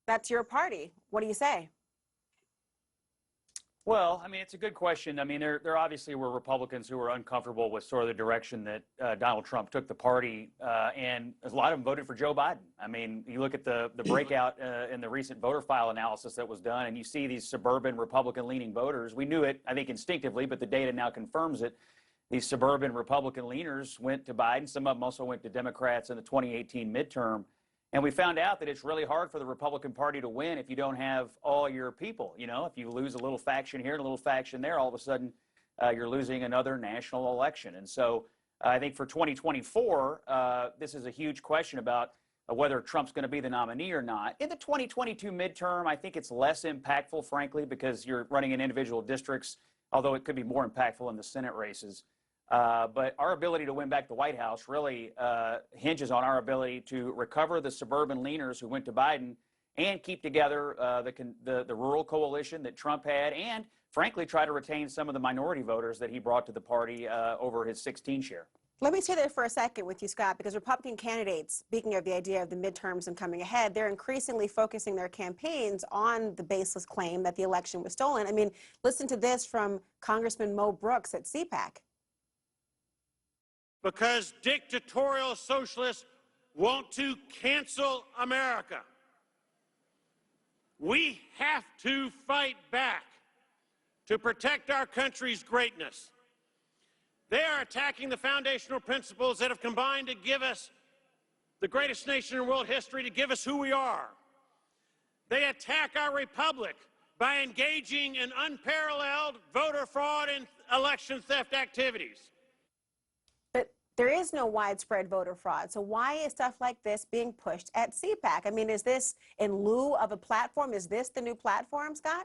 That's your party. What do you say? Well, I mean, it's a good question. I mean, there obviously were Republicans who were uncomfortable with sort of the direction that Donald Trump took the party, and a lot of them voted for Joe Biden. I mean, you look at the breakout in the recent voter file analysis that was done, and you see these suburban Republican-leaning voters. We knew it, I think, instinctively, but the data now confirms it. These suburban Republican leaners went to Biden. Some of them also went to Democrats in the 2018 midterm. And we found out that it's really hard for the Republican Party to win if you don't have all your people. You know, if you lose a little faction here and a little faction there, all of a sudden you're losing another national election. And so I think for 2024, this is a huge question about whether Trump's going to be the nominee or not. In the 2022 midterm, I think it's less impactful, frankly, because you're running in individual districts, although it could be more impactful in the Senate races. But our ability to win back the White House really hinges on our ability to recover the suburban leaners who went to Biden and keep together the rural coalition that Trump had and, frankly, try to retain some of the minority voters that he brought to the party over his 16 share. Let me stay there for a second with you, Scott, because Republican candidates, speaking of the idea of the midterms and coming ahead, they're increasingly focusing their campaigns on the baseless claim that the election was stolen. I mean, listen to this from Congressman Mo Brooks at CPAC. Because dictatorial socialists want to cancel America. We have to fight back to protect our country's greatness. They are attacking the foundational principles that have combined to give us the greatest nation in world history, to give us who we are. They attack our republic by engaging in unparalleled voter fraud and election theft activities. There is no widespread voter fraud. So why is stuff like this being pushed at CPAC? I mean, is this in lieu of a platform? Is this the new platform, Scott?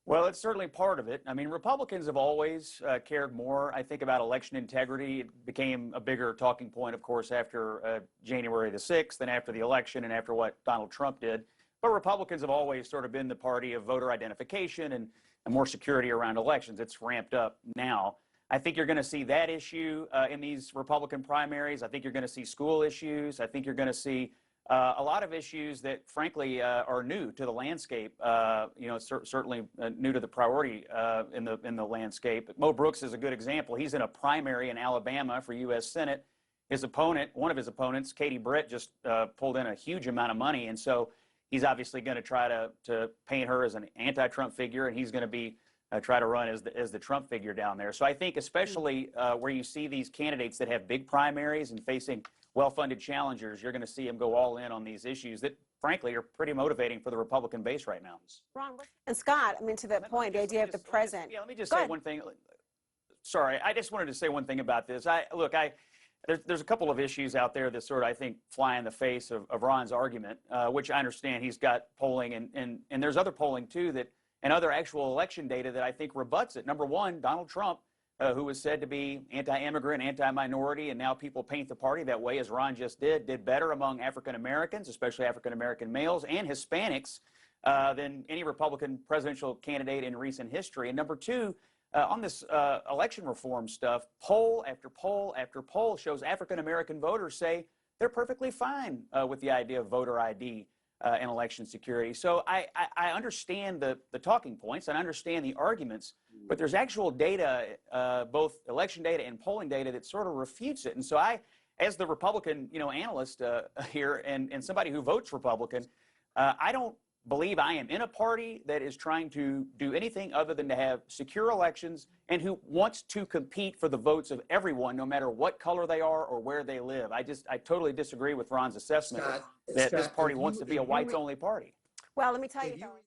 Well, it's certainly part of it. I mean, Republicans have always cared more, I think, about election integrity. It became a bigger talking point, of course, after January the 6th and after the election and after what Donald Trump did. But Republicans have always sort of been the party of voter identification and more security around elections. It's ramped up now. I think you're going to see that issue in these Republican primaries. I think you're going to see school issues. I think you're going to see a lot of issues that, frankly, are new to the landscape. You know, certainly new to the priority in the landscape. Mo Brooks is a good example. He's in a primary in Alabama for U.S. Senate. His opponent, one of his opponents, Katie Britt, just pulled in a huge amount of money, and so he's obviously going to try to paint her as an anti-Trump figure, and he's going to be try to run as the Trump figure down there. So I think especially where you see these candidates that have big primaries and facing well-funded challengers, you're going to see them go all in on these issues that, frankly, are pretty motivating for the Republican base right now. Ron, and Scott, I mean, to that point, the idea of the present. Yeah, let me just say one thing. Sorry, I just wanted to say one thing about this. There's a couple of issues out there that sort of, I think, fly in the face of Ron's argument, which I understand he's got polling, and there's other polling, too, that and other actual election data that I think rebuts it. Number one, Donald Trump, who was said to be anti-immigrant, anti-minority, and now people paint the party that way, as Ron just did better among African Americans, especially African American males, and Hispanics than any Republican presidential candidate in recent history. And number two, on this election reform stuff, poll after poll after poll shows African American voters say they're perfectly fine with the idea of voter ID. And election security. So I understand the talking points and I understand the arguments, but there's actual data, both election data and polling data, that sort of refutes it. And so I, as the Republican, analyst here and somebody who votes Republican, I don't believe I am in a party that is trying to do anything other than to have secure elections and who wants to compete for the votes of everyone, no matter what color they are or where they live. I totally disagree with Ron's assessment that this party wants to be a whites-only party. Well, let me tell you, fellas.